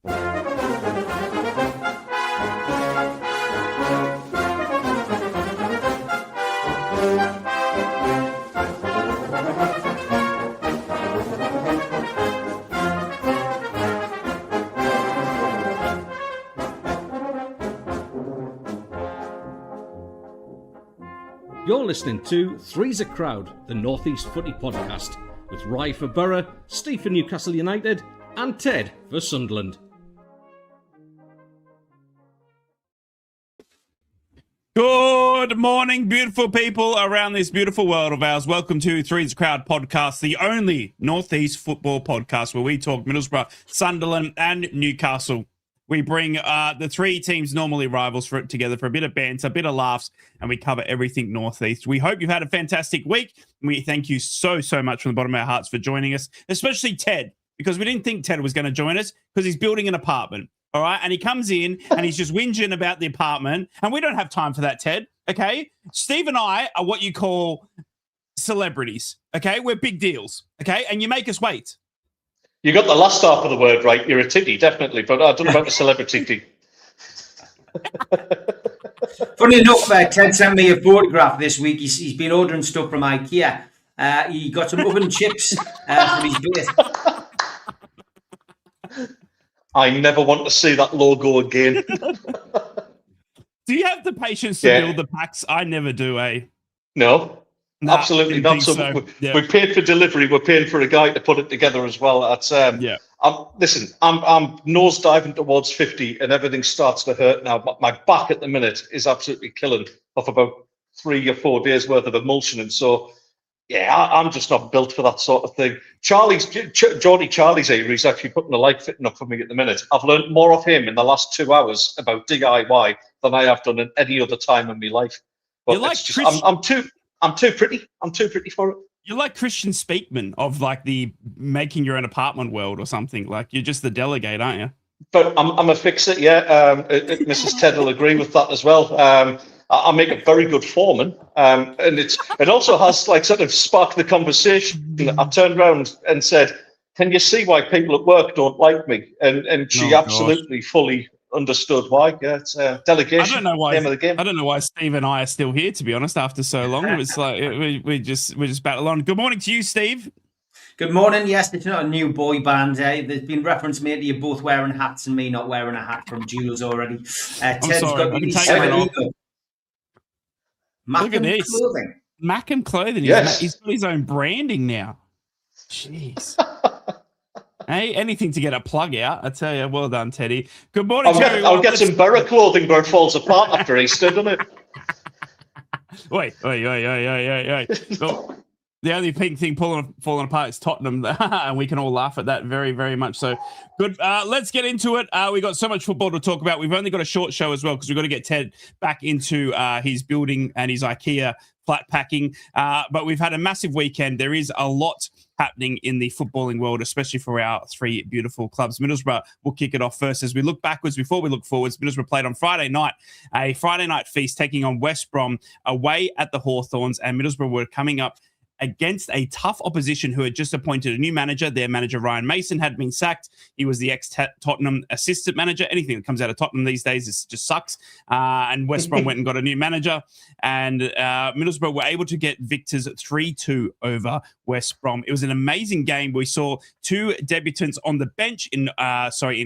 You're listening to Three's a Crowd, the North East Footy Podcast, with Rye for Borough, Steve for Newcastle United, and Ted for Sunderland. Good morning, beautiful people around this beautiful world of ours. Welcome to Three's a Crowd Podcast, the only North East football podcast where we talk Middlesbrough, Sunderland, and Newcastle. We bring the three teams normally rivals together for a bit of banter, a bit of laughs, and we cover everything Northeast. We hope you've had a fantastic week. We thank you so much from the bottom of our hearts for joining us, especially Ted, because we didn't think Ted was going to join us because he's building an apartment, all right? And he comes in and he's just whinging about the apartment, and we don't have time for that, Ted, okay? Steve and I are what you call celebrities, okay? We're big deals, okay? And you make us wait. You got the last half of the word right. You're a tiddy, definitely, but I don't know about the celebrity. Funny enough, Ted sent me a photograph this week. He's been ordering stuff from IKEA. He got some oven chips for his base. I never want to see that logo again. Do you have the patience to build the packs? I never do, eh? No. Absolutely not. So. We're paid for delivery. We're paying for a guy to put it together as well. That's listen, I'm nose diving towards 50, and everything starts to hurt now. My back at the minute is absolutely killing off about 3 or 4 days worth of emulsion, and so I'm just not built for that sort of thing. Charlie's here. He's actually putting the light fitting up for me at the minute. I've learned more of him in the last 2 hours about DIY than I have done in any other time in my life. But I'm too pretty for it. You're like Christian Speakman of like the making your own apartment world or something. Like you're just the delegate, aren't you? But I'm a fixer, Mrs. Ted will agree with that as well. I make a very good foreman, and it also has like sort of sparked the conversation. I turned around and said, "Can you see why people at work don't like me?" And she absolutely fully understood why. Yeah, it's delegation. I don't know why. Name of the game. I don't know why Steve and I are still here. To be honest, after so long, it's like we just battle on. Good morning to you, Steve. Good morning. Yes, it's not a new boy band. There's been reference made to you both wearing hats and me not wearing a hat from Jules already. Ted's got the 7 ego. Look at this. Clothing. Mackem Clothing. Yes. He's got his own branding now. Jeez. Hey, anything to get a plug out. I tell you, well done, Teddy. Good morning, I'll get some Borough clothing where it falls apart after Easter, doesn't it? Wait. Well, the only pink thing falling apart is Tottenham, and we can all laugh at that very, very much. So, good. Let's get into it. We got so much football to talk about. We've only got a short show as well because we've got to get Ted back into his building and his IKEA flat packing. But we've had a massive weekend. There is a lot happening in the footballing world, especially for our three beautiful clubs. Middlesbrough will kick it off first as we look backwards before we look forwards. Middlesbrough played on Friday night, a Friday night feast taking on West Brom away at the Hawthorns, and Middlesbrough were coming up against a tough opposition who had just appointed a new manager. Their manager, Ryan Mason, had been sacked. He was the ex-Tottenham assistant manager. Anything that comes out of Tottenham these days just sucks. And West Brom went and got a new manager. And Middlesbrough were able to get victors 3-2 over West Brom. It was an amazing game. We saw two debutants on the bench in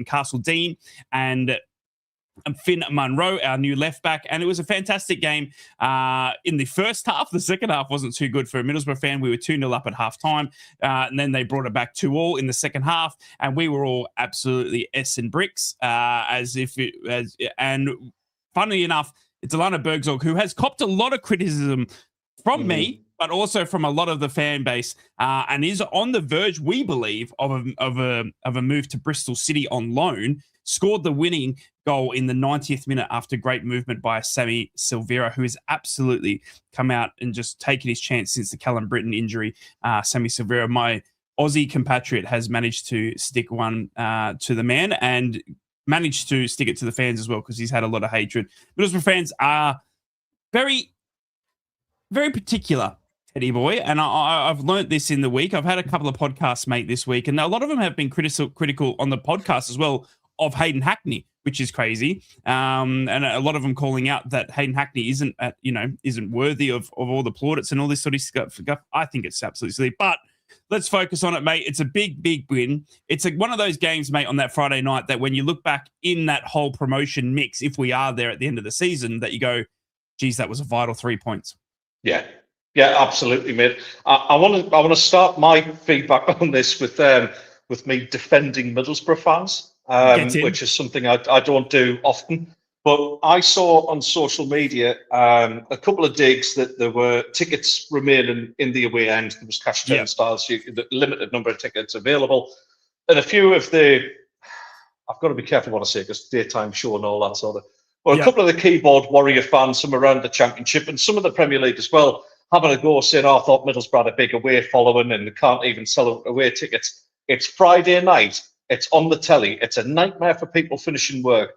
Castle Dean and Finn Munro, our new left back, and it was a fantastic game in the first half. The second half wasn't too good for a Middlesbrough fan. We were 2-0 up at half-time, and then they brought it back 2-2 in the second half, and we were all absolutely and bricks, and funnily enough, it's Alana Bergzorg, who has copped a lot of criticism from me, but also from a lot of the fan base, and is on the verge, we believe, of a move to Bristol City on loan. Scored the winning goal in the 90th minute after great movement by Sammy Silvera, who has absolutely come out and just taken his chance since the Callum Britton injury. Sammy Silvera, my Aussie compatriot, has managed to stick one to the man and managed to stick it to the fans as well because he's had a lot of hatred. Middlesbrough fans are very, very particular, Teddy boy, and I've learnt this in the week. I've had a couple of podcasts, mate, this week, and a lot of them have been critical on the podcast as well of Hayden Hackney, which is crazy. And a lot of them calling out that Hayden Hackney isn't worthy of all the plaudits and all this sort of stuff. I think it's absolutely silly, but let's focus on it, mate. It's a big, big win. It's one of those games, mate, on that Friday night that when you look back in that whole promotion mix, if we are there at the end of the season, that you go, geez, that was a vital 3 points. Yeah, absolutely, mate. I want to start my feedback on this with me defending Middlesbrough fans, which is something I don't do often. But I saw on social media a couple of digs that there were tickets remaining in the away end. There was cash turnstiles, the limited number of tickets available, and a few of I've got to be careful what I say because daytime show and all that sort of. Well, a couple of the keyboard warrior fans, some around the Championship and some of the Premier League as well, having a go saying, I thought Middlesbrough had a big away following and they can't even sell away tickets. It's Friday night. It's on the telly. It's a nightmare for people finishing work.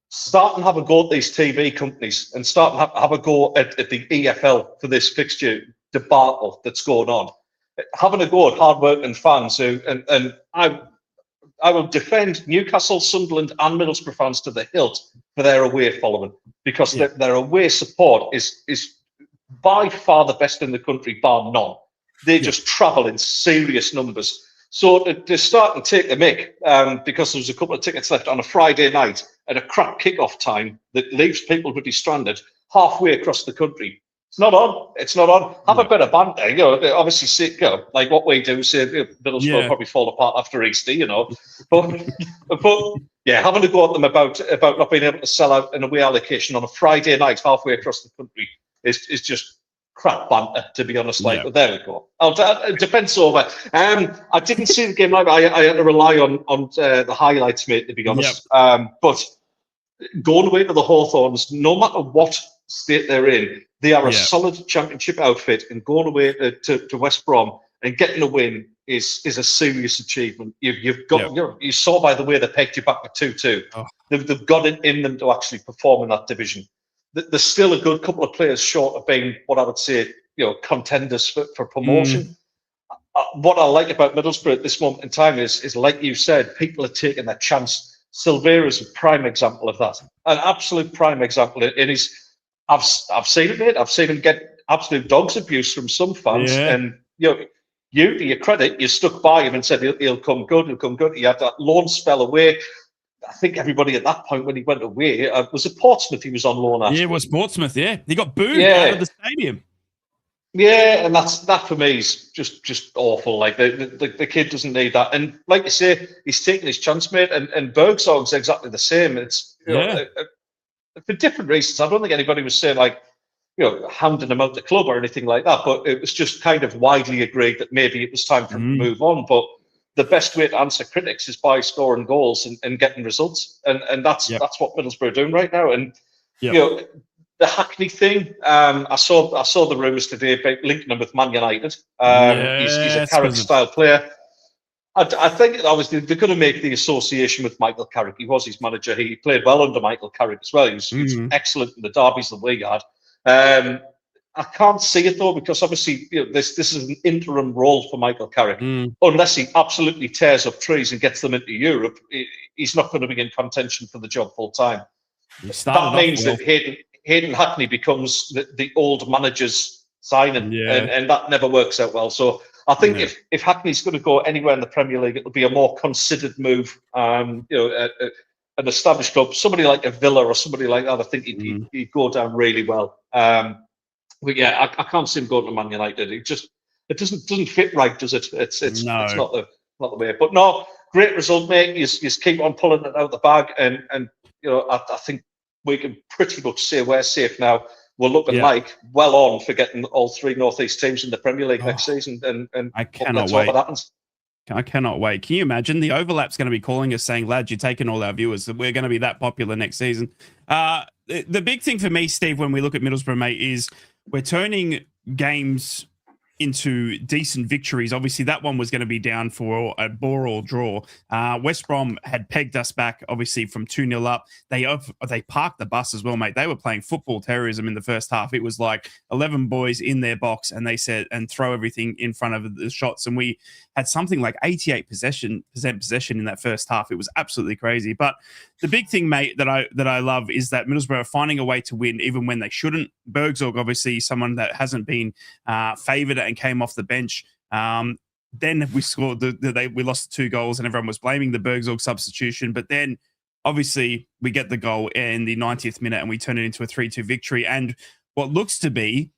Start and have a go at these TV companies and start and have a go at the EFL for this fixture debacle that's going on. Having a go at hard-working fans who, and I will defend Newcastle, Sunderland and Middlesbrough fans to the hilt for their away following because their away support is by far the best in the country, bar none. They just travel in serious numbers. So to start and take the mick, because there's a couple of tickets left on a Friday night at a crap kickoff time that leaves people pretty stranded halfway across the country. It's not on. It's not on. Have a bit of banter. Obviously, like what we do, say Middlesbrough will probably fall apart after Easter, But having to go at them about not being able to sell out an away allocation on a Friday night halfway across the country is just crap banter, to be honest. But there we go. Defense over. I didn't see the game live. I had to rely on the highlights, mate, to be honest. But going away to the Hawthorns, no matter what state they're in, they are a solid Championship outfit, and going away to West Brom and getting a win is a serious achievement. You've got you saw by the way they pegged you back with 2-2. They've got it in them to actually perform in that division. There's still a good couple of players short of being what I would say, contenders for promotion. What I like about Middlesbrough at this moment in time is like you said, people are taking their chance. Silvera is a prime example of that, an absolute prime example. And I've seen it, mate. I've seen him get absolute dog's abuse from some fans, and you to your credit, you stuck by him and said he'll come good. He'll come good. He had that loan spell away. I think everybody at that point when he went away was it Portsmouth. He was on loan. After. Yeah, it was Portsmouth. Yeah, he got booed out of the stadium. Yeah, and that for me is just awful. Like the kid doesn't need that. And like you say, he's taking his chance, mate. And Bergsog's exactly the same. It's for different reasons. I don't think anybody was saying hounding him out the club or anything like that. But it was just kind of widely agreed that maybe it was time for him to move on. But the best way to answer critics is by scoring goals and getting results. And that's what Middlesbrough are doing right now. And the Hackney thing, I saw the rumours today about linking him with Man United. He's a Carrick-style player. I think obviously they're going to make the association with Michael Carrick. He was his manager. He played well under Michael Carrick as well. He was excellent in the derbies that we had. I can't see it though, because obviously this is an interim role for Michael Carrick. Unless he absolutely tears up trees and gets them into Europe, he's not going to be in contention for the job full time. That means that Hayden Hackney becomes the old manager's signing, and that never works out well. So I think if Hackney's going to go anywhere in the Premier League, it'll be a more considered move. An established club, somebody like a Villa or somebody like that, I think he'd go down really well. But yeah, I can't see him going to Man United. It doesn't fit right, does it? It's not the way. But no, great result, mate. You keep on pulling it out the bag, and I think we can pretty much say we're safe now. We're looking well on for getting all three North East teams in the Premier League next season, and I cannot wait. I cannot wait. Can you imagine? The Overlap's going to be calling us saying, lads, you're taking all our viewers. We're going to be that popular next season. The big thing for me, Steve, when we look at Middlesbrough, mate, is we're turning games into decent victories. Obviously, that one was going to be down for a bore or draw. West Brom had pegged us back, obviously, from 2-0 up. They parked the bus as well, mate. They were playing football terrorism in the first half. It was like 11 boys in their box, and they said, and throw everything in front of the shots. And we had something like 88% possession in that first half. It was absolutely crazy. But the big thing, mate, that I love is that Middlesbrough are finding a way to win even when they shouldn't. Bergzorg, obviously, someone that hasn't been favoured and came off the bench. Then we scored. We lost 2 goals, and everyone was blaming the Bergzorg substitution. But then, obviously, we get the goal in the 90th minute, and we turn it into a 3-2 victory. And what looks to be,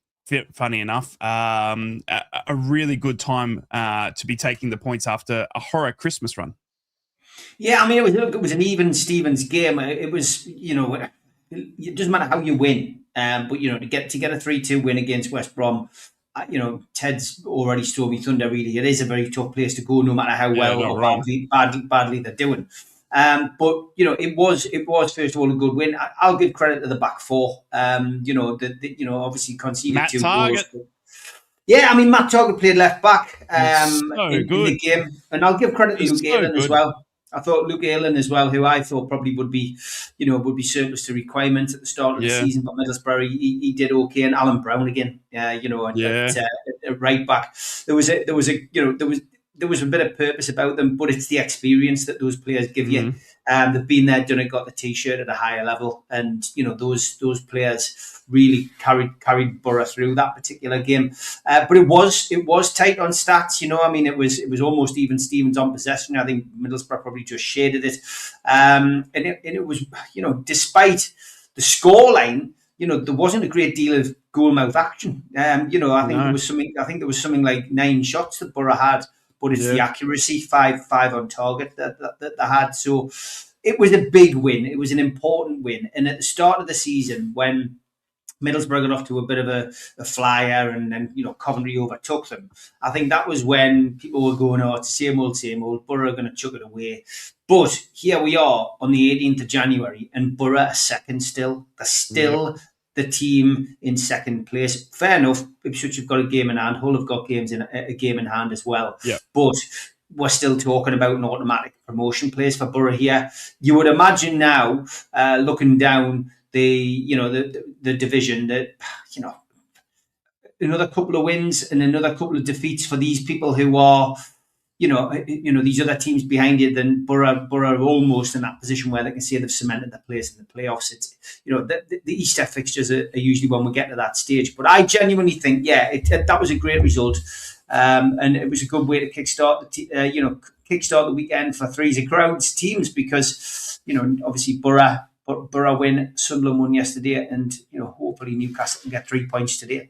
funny enough, a really good time to be taking the points after a horror Christmas run. Yeah, I mean, it was an even Stevens game. It was, it doesn't matter how you win, but to get a 3-2 win against West Brom, Ted's already stole me thunder. Really, it is a very tough place to go, no matter how well or badly they're doing. But it was first of all a good win. I'll give credit to the back four. Obviously conceded Matt 2 Target. goals. Yeah, I mean, Matt Target played left back in good. the game, and I'll give credit to Luke Ayling as well. I thought Luke Ayling as well, who I thought probably would be surplus to requirement at the start of the season, but Middlesbrough he did okay, and Alan Brown again, at right back. There was a bit of purpose about them, but it's the experience that those players give you. They've been there, done it, got the t-shirt at a higher level, and those players really carried Borough through that particular game. But it was tight on stats. I mean, it was almost even Stevens on possession. I think Middlesbrough probably just shaded it, and it was despite the scoreline, there wasn't a great deal of goal-mouth action. I think there was something like 9 shots that Borough had. But it's the accuracy, five on target that they had. So it was a big win. It was an important win. And at the start of the season, when Middlesbrough got off to a bit of a flyer and then, Coventry overtook them, I think that was when people were going, it's the same old, Borough are going to chuck it away. But here we are on the 18th of January and Borough are second still. They're still the team in second place. Fair enough, Ipswich have got a game in hand. Hull have got a game in hand as well. Yeah. But we're still talking about an automatic promotion place for Borough here. You would imagine now, looking down the division, that another couple of wins and another couple of defeats for these people who are these other teams behind you, then Borough are almost in that position where they can say they've cemented their place in the playoffs. It's the Easter fixtures are usually when we get to that stage. But I genuinely think, that was a great result, and it was a good way to kickstart the weekend for Three's Crowds teams, because obviously Borough win, Sunderland won yesterday, and hopefully Newcastle can get 3 points today.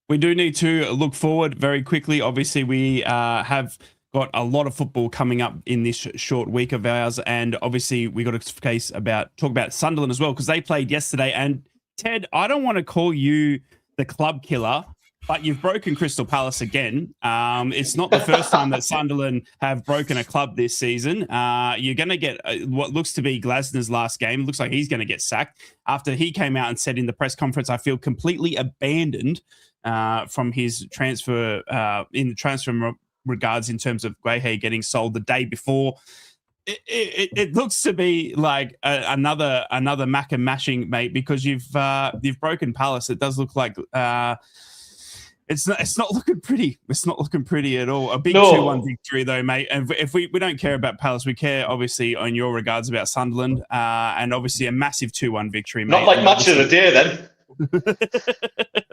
We do need to look forward very quickly. Obviously, we have got a lot of football coming up in this short week of ours, and obviously we got to talk about Sunderland as well, because they played yesterday. And Ted, I don't want to call you the club killer, but you've broken Crystal Palace again. It's not the first time that Sunderland have broken a club this season. You're going to get what looks to be Glasner's last game. It looks like he's going to get sacked after he came out and said in the press conference, I feel completely abandoned from his transfer in the transfer regards in terms of Guehi getting sold the day before. It looks to be like another Macca mashing, mate, because you've broken Palace. It does look like it's not looking pretty. It's not looking pretty at all. A big 2-1 victory though, mate. And if we don't care about Palace, we care obviously on your regards about Sunderland, and obviously a massive 2-1 victory, mate. Not like match of the day then.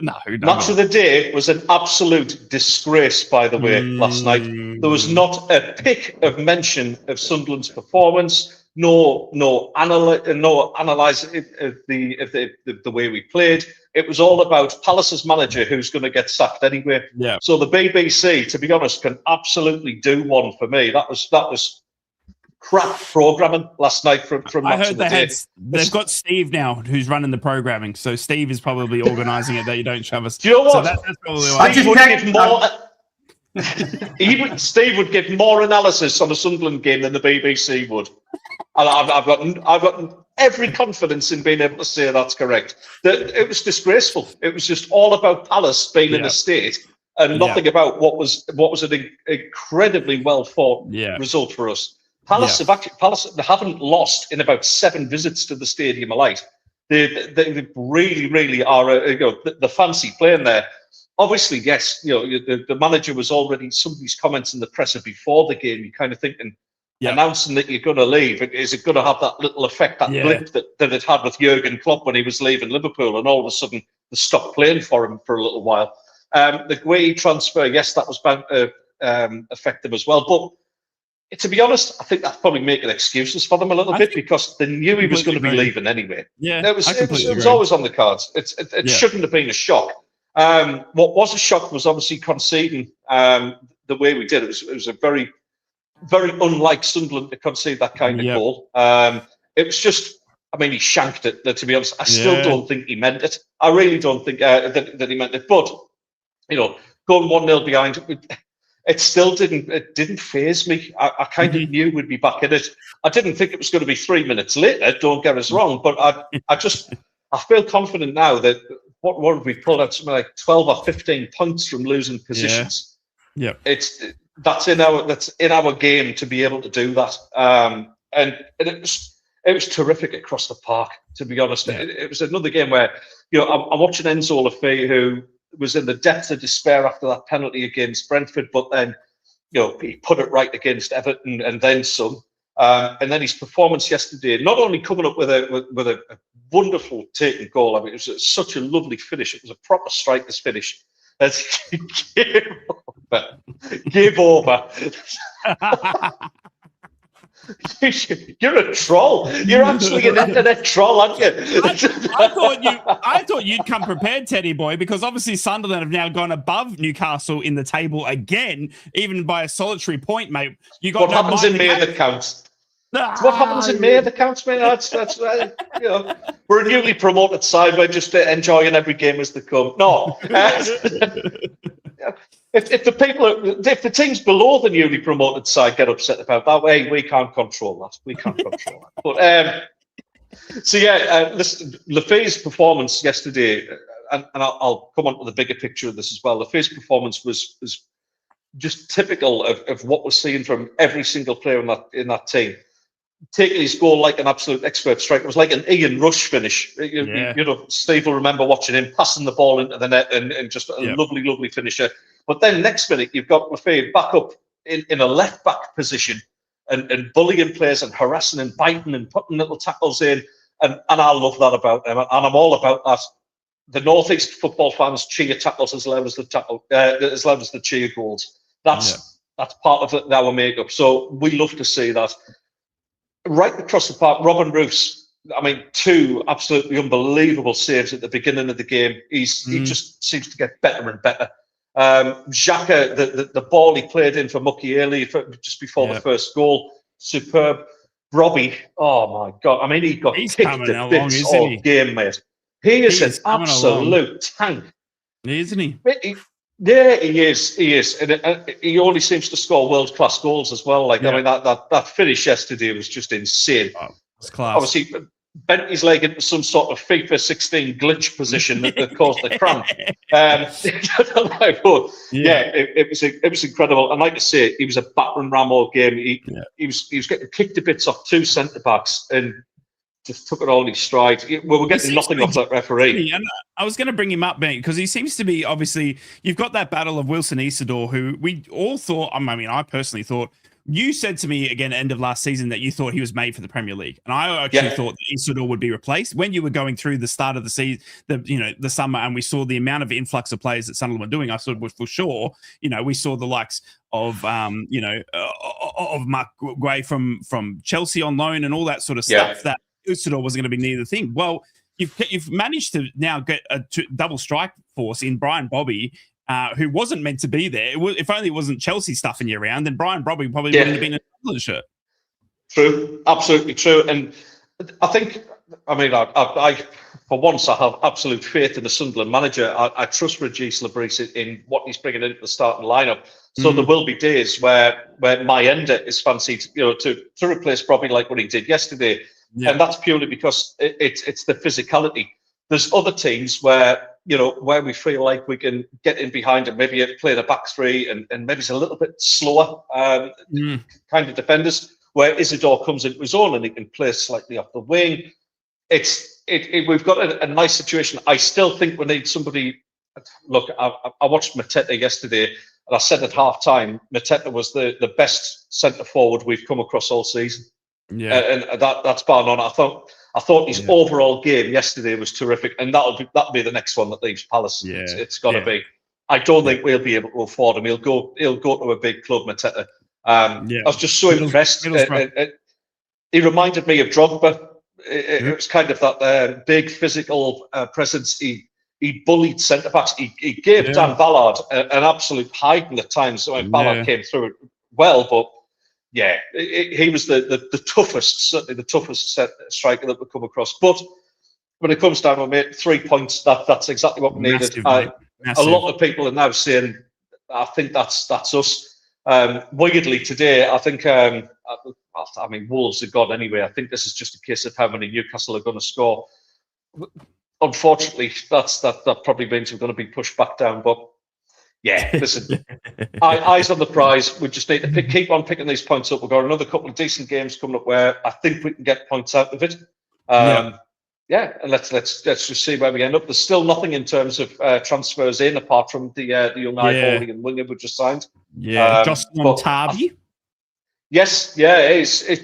No. Match of the day was an absolute disgrace, by the way, last night. There was not a pick of mention of Sunderland's performance, no analyze of the way we played. It was all about Palace's manager, who's going to get sacked anyway. Yeah. So the BBC, to be honest, can absolutely do one for me. That was crap programming last night from I heard they've got Steve now who's running the programming, so Steve is probably organising it that you don't shove us. Do you know what? So that's probably Steve would give more analysis on a Sunderland game than the BBC would. And I've got every confidence in being able to say that's correct. It was disgraceful. It was just all about Palace being in a state and nothing about what was an incredibly well fought result for us. Palace haven't lost in about 7 visits to the Stadium of Light. They really are the fancy playing there. Obviously, yes, the manager was already, some of these comments in the presser before the game, you're kind of thinking, announcing that you're going to leave, is it going to have that little effect, that blip that it had with Jurgen Klopp when he was leaving Liverpool, and all of a sudden they stopped playing for him for a little while. The Gueye transfer, yes, that was bound to affect them as well. But to be honest, I think that's probably making excuses for them a little bit, because they knew he was going to be leaving anyway. Yeah, it was always on the cards. It shouldn't have been a shock. What was a shock was obviously conceding the way we did. It was a very, very unlike Sunderland to concede that kind of goal. It was just, I mean, he shanked it. To be honest, I still don't think he meant it. I really don't think that he meant it. But going 1-0 behind, it still didn't faze me. I kind of knew we'd be back in it. I didn't think it was going to be 3 minutes later. Don't get us wrong, but I feel confident now that what have we pulled out? Something like 12 or 15 points from losing positions. Yeah. That's in our game to be able to do that. And it was terrific across the park, to be honest. Yeah. It was another game where I'm watching Enzo Lefebvre, who was in the depths of despair after that penalty against Brentford, but then he put it right against Everton and then some. And then his performance yesterday, not only coming up with a wonderful taken goal. I mean, it was such a lovely finish. It was a proper striker's finish. As he gave over. You're a troll. You're actually an internet troll, aren't you? I thought you'd come prepared, Teddy boy, because obviously Sunderland have now gone above Newcastle in the table again, even by a solitary point, mate. What happens in May that counts? What happens in May that counts, mate? That's we're a newly promoted side. We're just enjoying every game as they come. No. If the teams below the newly promoted side get upset about that, we can't control that. We can't control that. But listen, Lefebvre's performance yesterday, and I'll come on to the bigger picture of this as well. Lefebvre's performance was just typical of what we're seeing from every single player in that team. Taking his goal like an absolute expert striker. It was like an Ian Rush finish. Steve will remember watching him passing the ball into the net and just a lovely, lovely finisher. But then next minute, you've got Lefebvre back up in a left-back position and bullying players and harassing and biting and putting little tackles in. And I love that about them. And I'm all about that. The North East football fans cheer tackles as loud as the cheer goals. That's part of our makeup. So we love to see that. Right across the park, Robin Roos, I mean, 2 absolutely unbelievable saves at the beginning of the game. He just seems to get better and better. Xhaka, the ball he played in for Mukiele just before the first goal, superb. Robbie, oh my God. I mean, he got kicked to bits all game, mate. He is an absolute tank. Isn't he? Yeah, he is. And he only seems to score world-class goals as well. I mean, that finish yesterday was just insane. Oh, it's class. Obviously, bent his leg into some sort of FIFA 16 glitch position that caused the cramp. It was incredible. And like I say, it was a battering ram all game. He was getting kicked to bits off 2 centre-backs and just took it all in stride. We were getting nothing off that referee. And I was going to bring him up, mate, because he seems to be, obviously, you've got that battle of Wilson Isidore, who we all thought, I mean, I personally thought, you said to me again, end of last season, that you thought he was made for the Premier League. And I actually thought that Isidore would be replaced. When you were going through the start of the season, the summer, and we saw the amount of influx of players that Sunderland were doing, I thought for sure, we saw the likes of, of Mark Gueye from Chelsea on loan and all that sort of stuff, that Isidore was going to be near the thing. Well, you've managed to now get a double strike force in Brian Bobby, who wasn't meant to be there. If only it wasn't Chelsea stuffing you around, then Brian Bobby probably wouldn't have been in a Sunderland shirt. True, absolutely true. And I think, I mean, I for once, I have absolute faith in the Sunderland manager. I trust Regis Labrise in what he's bringing into the starting lineup. So there will be days where Mayenda is fancied, to replace Bobby like what he did yesterday. Yeah. And that's purely because it's the physicality. There's other teams where, where we feel like we can get in behind and maybe play the back three and maybe it's a little bit slower kind of defenders, where Isidore comes into his own and he can play slightly off the wing. We've got a nice situation. I still think we need somebody. Look, I watched Mateta yesterday, and I said at half time, Mateta was the best centre forward we've come across all season. Yeah, and that's bang on. I thought his overall game yesterday was terrific, and that'll be the next one that leaves Palace. Yeah. It's got to be. I don't think we'll be able to afford him. He'll go to a big club, Mateta. I was just so impressed. He reminded me of Drogba. It was kind of that big physical presence. He bullied centre backs. He gave Dan Ballard an absolute hiding at times. So Ballard came through it well, but he was the toughest, certainly the toughest striker that we come across. But when it comes down to it, 3 points, that's exactly what we needed. A lot of people are now saying, I think that's us. Weirdly today, I think, Wolves are gone anyway. I think this is just a case of how many Newcastle are going to score. Unfortunately, that probably means we're going to be pushed back down. But listen, eyes on the prize. We just need to keep on picking these points up. We've got another couple of decent games coming up where I think we can get points out of it. And let's just see where we end up. There's still nothing in terms of transfers in, apart from the young Ivorian winger we just signed. Yeah, Jocelyn Tarby. Yes, if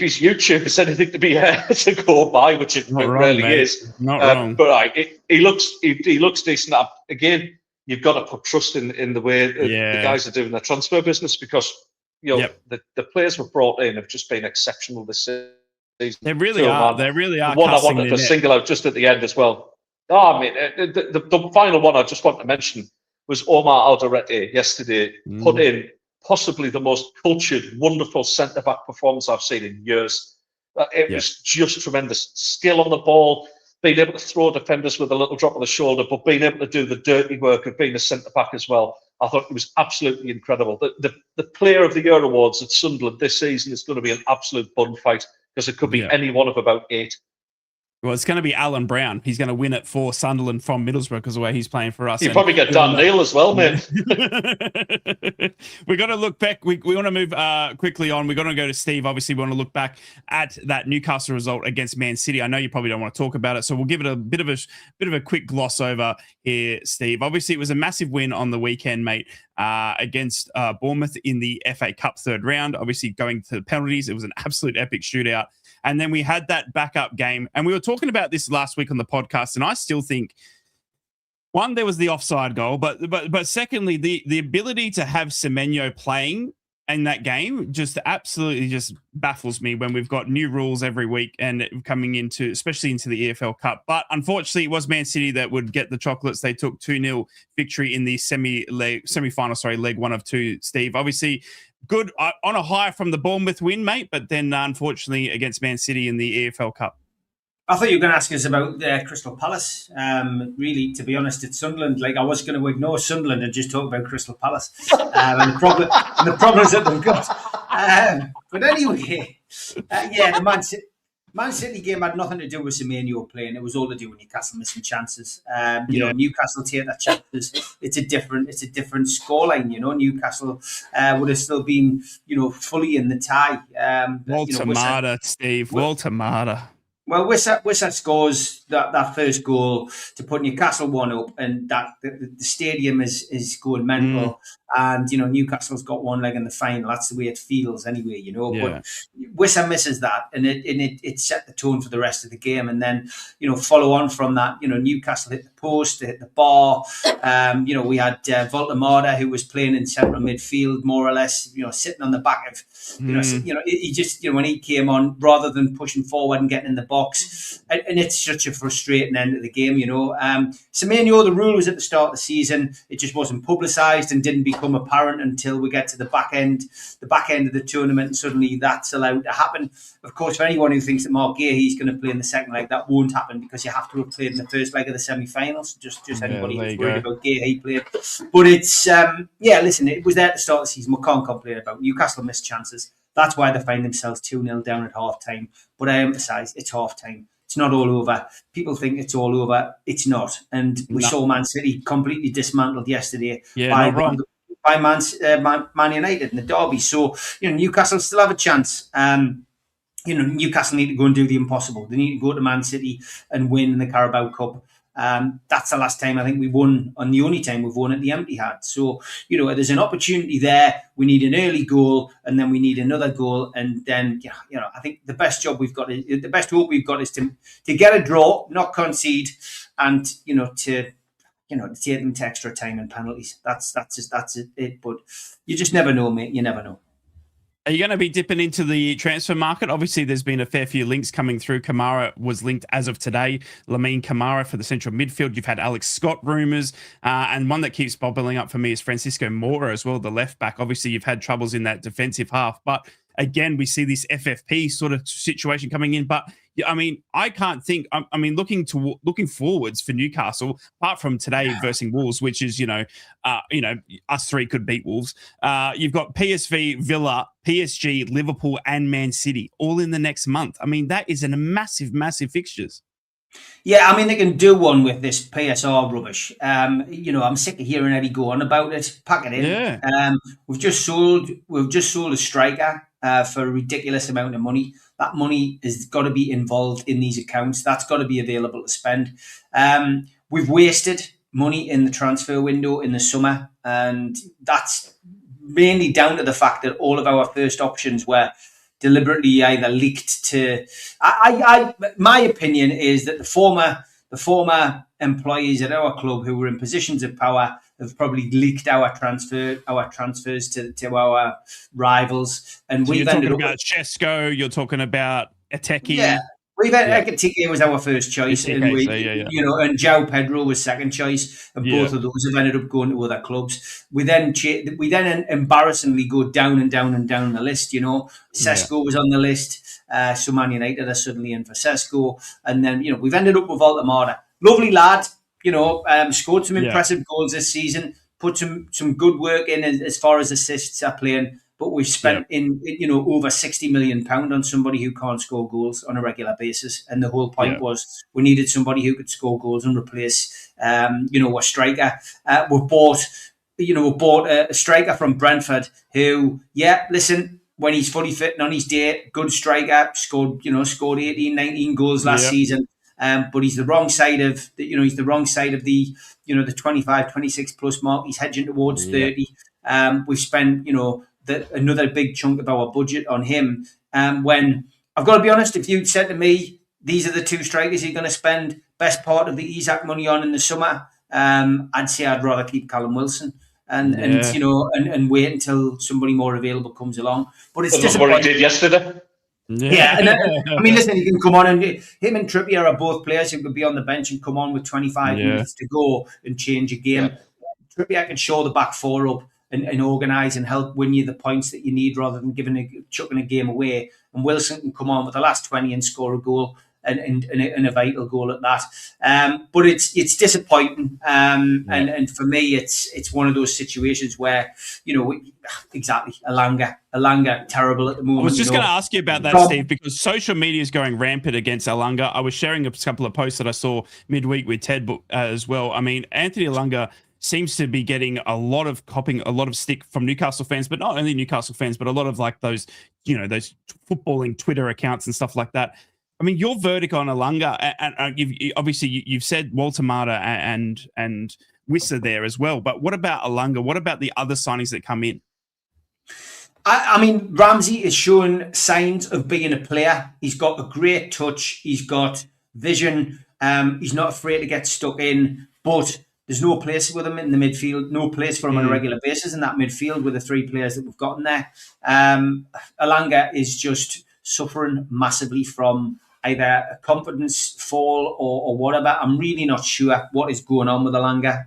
his YouTube is anything to be to go by, which it really is, not wrong. But he looks decent. Again, you've got to put trust in the way the guys are doing their transfer business, because the players we've brought in have just been exceptional this season. They really are. They really are. One I wanted to single out just at the end as well. The final one I just want to mention was Omar Alderete yesterday. Put in possibly the most cultured, wonderful centre-back performance I've seen in years. It was just tremendous. Skill on the ball, being able to throw defenders with a little drop of the shoulder, but being able to do the dirty work of being a centre-back as well. I thought it was absolutely incredible. The Player of the Year awards at Sunderland this season is going to be an absolute bun fight, because it could be any one of about 8. Well, it's going to be Alan Brown. He's going to win it for Sunderland from Middlesbrough because of the way he's playing for us. You probably get Dan Neil as well, mate. We got to look back. We want to move quickly on. We're going to go to Steve. Obviously, we want to look back at that Newcastle result against Man City. I know you probably don't want to talk about it, so we'll give it a bit of a quick gloss over here, Steve. Obviously, it was a massive win on the weekend, mate, against Bournemouth in the FA Cup third round. Obviously, going to the penalties, it was an absolute epic shootout. And then we had that backup game. And we were talking about this last week on the podcast. And I still think, one, there was the offside goal. But secondly, the ability to have Semenyo playing in that game just absolutely just baffles me when we've got new rules every week and coming into, especially into the EFL Cup. But unfortunately, it was Man City that would get the chocolates. They took 2-0 victory in the semi-final, leg 1 of 2, Steve. Obviously, good on a high from the Bournemouth win, mate, but then unfortunately against Man City in the EFL Cup. I thought you were going to ask us about Crystal Palace. Really, to be honest, it's Sunderland. Like, I was going to ignore Sunderland and just talk about Crystal Palace and the problems that they've got. But anyway, the Man City game had nothing to do with Semenyo playing. It was all to do with Newcastle missing chances. Newcastle take their chances. It's a different scoreline. Newcastle would have still been, fully in the tie. Walter Mata, Steve. Walter Mata. Well, Wissa scores that first goal to put Newcastle 1 up, and that the stadium is going mental. And Newcastle's got one leg in the final. That's the way it feels, anyway. But Wissa misses that, and it set the tone for the rest of the game. And then follow on from that. Newcastle hit the post, hit the bar. We had Voltemada, who was playing in central midfield, more or less. Sitting on the back of. He just when he came on, rather than pushing forward and getting in the box, and it's such a frustrating end of the game. Semenyo, the rule was at the start of the season. It just wasn't publicised and didn't become apparent until we get to the back end of the tournament, and suddenly that's allowed to happen. Of course, for anyone who thinks that Mark Gahey's going to play in the second leg, that won't happen, because you have to have played in the first leg of the semi-finals. Just anybody who's worried about Gahey playing. But it's listen, it was there at the start of the season. We can't complain about. Newcastle missed chances. That's why they find themselves 2-0 down at half time. But I emphasise, it's half time. it's not all over. People think it's all over. It's not. And we saw Man City completely dismantled yesterday by Man United in the derby. So, Newcastle still have a chance. Newcastle need to go and do the impossible. They need to go to Man City and win in the Carabao Cup. That's the last time I think we won, and the only time we've won at the Etihad. So, there's an opportunity there. We need an early goal, and then we need another goal, and then, I think the best hope we've got is to get a draw, not concede, and to take them to extra time and penalties. That's it. But you just never know, mate. You never know. Are you going to be dipping into the transfer market? Obviously, there's been a fair few links coming through. Kamara was linked as of today. Lamine Kamara for the central midfield. You've had Alex Scott rumours. And one that keeps bubbling up for me is Francisco Moura as well, the left back. Obviously, you've had troubles in that defensive half. But again, we see this FFP sort of situation coming in. But I mean, I can't think. I mean, looking forwards for Newcastle, apart from today versus Wolves, which is us three could beat Wolves. You've got PSV, Villa, PSG, Liverpool, and Man City all in the next month. I mean, that is a massive, massive fixtures. Yeah, I mean, they can do one with this PSR rubbish. I'm sick of hearing Eddie go on about it. Pack it in. Yeah. We've just sold a striker for a ridiculous amount of money. That money has got to be involved in these accounts. That's got to be available to spend. We've wasted money in the transfer window in the summer, and that's mainly down to the fact that all of our first options were deliberately either leaked to. My opinion is that the former employees at our club who were in positions of power have probably leaked our transfers to our rivals, and so we've you're ended talking up about Chesko, you're talking about Ateki. Yeah. Tik was our first choice, and and João Pedro was second choice, and both of those have ended up going to other clubs. We then embarrassingly go down and down and down the list. Sesko was on the list, so Man United are suddenly in for Sesko, and then we've ended up with Altamara, lovely lad. Scored some impressive goals this season, put some good work in as far as assists are playing. But we've spent over £60 million on somebody who can't score goals on a regular basis, and the whole point was we needed somebody who could score goals and replace, a striker. We bought a striker from Brentford who, when he's fully fit and on his day, good striker, scored 18, 19 goals last season. But he's the wrong side of the 25, 26 plus mark. He's hedging towards 30. We've spent another big chunk of our budget on him. When I've got to be honest, if you'd said to me, these are the two strikers you're going to spend best part of the Isak money on in the summer, I'd say I'd rather keep Callum Wilson and wait until somebody more available comes along. But it's disappointing. What he did yesterday. Yeah, and I mean, listen, he can come on, and him and Trippier are both players who could be on the bench and come on with 25 minutes to go and change a game. Yeah. Trippier can show the back four up and organise and help win you the points that you need rather than chucking a game away. And Wilson can come on with the last 20 and score a goal and a vital goal at that. But it's disappointing. And for me, it's one of those situations where, exactly, Elanga, terrible at the moment. I was just going to ask you about that, Steve, because social media is going rampant against Elanga. I was sharing a couple of posts that I saw midweek with Ted as well. I mean, Anthony Elanga seems to be getting a lot of stick from Newcastle fans, but not only Newcastle fans, but a lot of those footballing Twitter accounts and stuff like that. I mean, your verdict on Elanga, and you've said Walter Mata and Wissa there as well, but what about Elanga? What about the other signings that come in? I mean, Ramsey is showing signs of being a player. He's got a great touch. He's got vision. He's not afraid to get stuck in, but there's no place with him in the midfield, no place for him on a regular basis in that midfield with the three players that we've got in there. Elanga is just suffering massively from either a confidence fall or whatever. I'm really not sure what is going on with Elanga.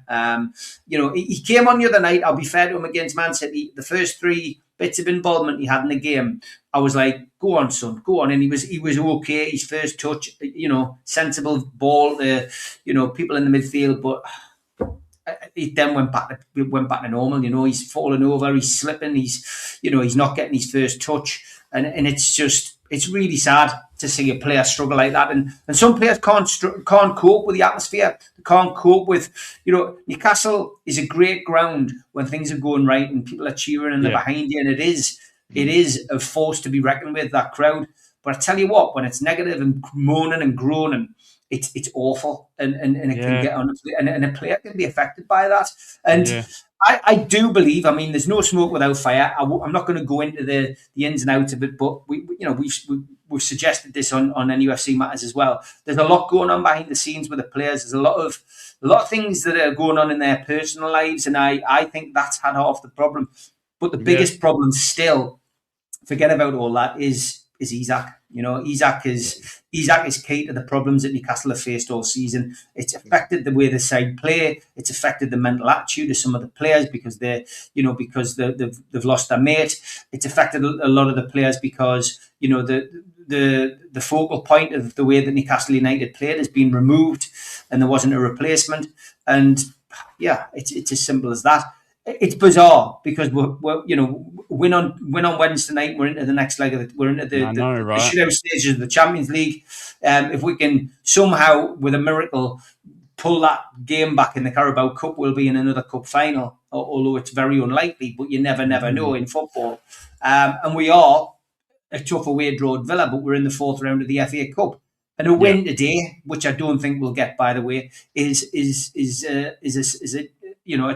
He came on the other night, I'll be fair to him, against Man City. The first 3 bits of involvement he had in the game, I was like, go on, son, go on. And he was okay. His first touch, sensible ball to, people in the midfield, but he then went back to normal. He's falling over, he's slipping, he's not getting his first touch, and it's just it's really sad to see a player struggle like that. And some players can't cope with the atmosphere. They can't cope with, Newcastle is a great ground when things are going right and people are cheering and they're behind you. And it is a force to be reckoned with, that crowd. But I tell you what, when it's negative and moaning and groaning, it's awful, and it can get on, and a player can be affected by that. And I do believe, I mean, there's no smoke without fire. I'm not going to go into the ins and outs of it, but we've suggested this on NUFC Matters as well. There's a lot going on behind the scenes with the players. There's a lot of things that are going on in their personal lives, and I think that's had half the problem. But the biggest problem still, forget about all that, is Isak. Isak is key to the problems that Newcastle have faced all season. It's affected the way the side play. It's affected the mental attitude of some of the players because they've lost their mate. It's affected a lot of the players because the focal point of the way that Newcastle United played has been removed, and there wasn't a replacement. And it's as simple as that. It's bizarre because we're win on Wednesday night. We're into the next leg of we're into the shootout stages of the Champions League. If we can somehow, with a miracle, pull that game back in the Carabao Cup, we'll be in another cup final. Although it's very unlikely, but you never know in football. And we are a tough away draw at Villa, but we're in the fourth round of the FA Cup. And a win today, which I don't think we'll get, by the way, is a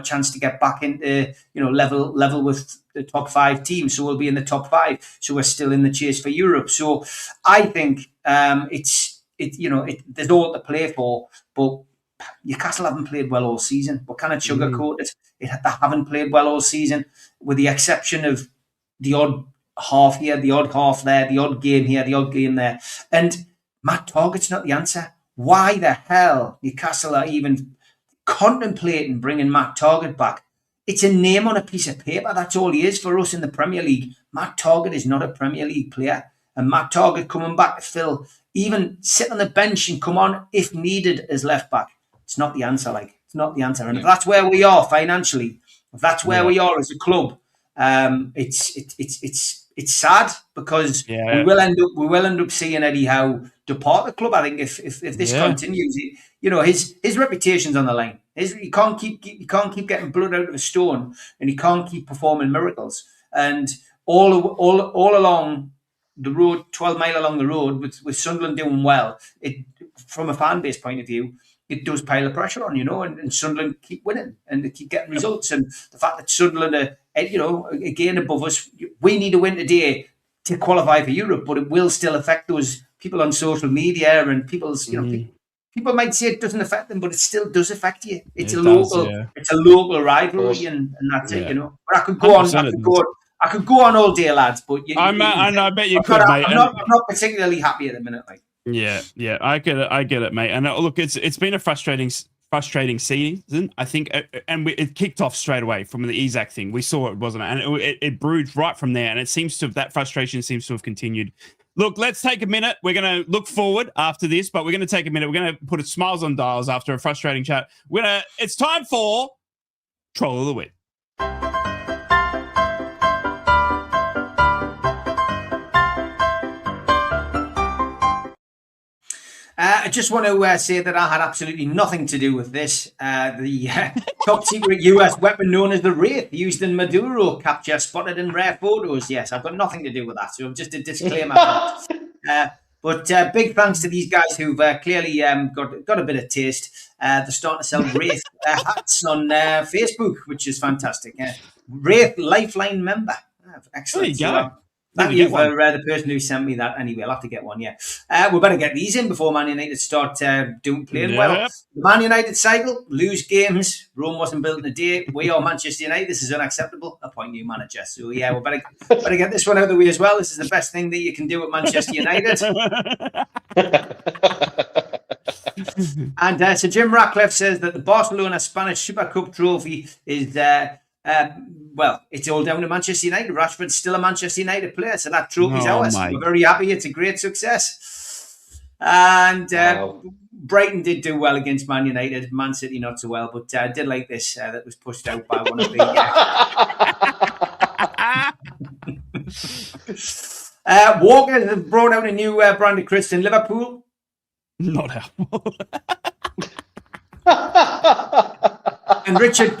chance to get back into level with the top 5 teams. So we'll be in the top 5. So we're still in the chase for Europe. So I think there's all to play for. But Newcastle haven't played well all season. We cannot sugarcoat it. They haven't played well all season, with the exception of the odd half here, the odd half there, the odd game here, the odd game there. And Matt Targett's not the answer. Why the hell Newcastle are even contemplating bringing Matt Targett back? It's a name on a piece of paper. That's all he is for us in the Premier League. Matt Targett is not a Premier League player. And Matt Targett coming back to fill, even sit on the bench and come on if needed as left back, it's not the answer. It's not the answer. And if that's where we are financially, if that's where we are as a club, it's sad because we will end up seeing Eddie Howe depart the club. I think if this continues, his reputation's on the line. He can't keep getting blood out of a stone, and he can't keep performing miracles. And all along the road, 12 mile along the road, with Sunderland doing well, it from a fan base point of view, it does pile of pressure on, and Sunderland keep winning and they keep getting results. And the fact that Sunderland are, again above us, we need to win today to qualify for Europe, but it will still affect those people on social media and people's, people might say it doesn't affect them, but it still does affect you. It's a local rivalry, and that's it, But I could go on. I could go on all day, lads. But I bet you could, mate. I'm not particularly happy at the minute, mate. Yeah, I get it, mate. And look, it's been a frustrating season, I think, and it kicked off straight away from the Isak thing. We saw it, wasn't it? And it brewed right from there, and it seems to that frustration seems to have continued. Look, let's take a minute. We're going to look forward after this, but we're going to take a minute. We're going to put smiles on dials after a frustrating chat. It's time for Troll of the Week. I just want to say that I had absolutely nothing to do with this. The top secret US weapon known as the Wraith, used in Maduro capture, spotted in rare photos. Yes, I've got nothing to do with that. So just a disclaimer. But big thanks to these guys who've clearly got a bit of taste. They're starting to sell Wraith hats on Facebook, which is fantastic. Wraith Lifeline member. Excellent. There you go. Thank you for the person who sent me that. Anyway, I'll have to get one, we better get these in before Man United start playing well. The Man United cycle, lose games. Rome wasn't built in a day. We are Manchester United. This is unacceptable. Appoint new manager. So, we better get this one out of the way as well. This is the best thing that you can do at Manchester United. And so Jim Ratcliffe says that the Barcelona Spanish Super Cup trophy is... it's all down to Manchester United. Rashford's still a Manchester United player, so that trophy's ours. We're very happy. It's a great success. And Brighton did do well against Man United. Man City not so well, but I did like this that was pushed out by one of the... Walker has brought out a new brand of crisps in Liverpool. Not helpful. And Richard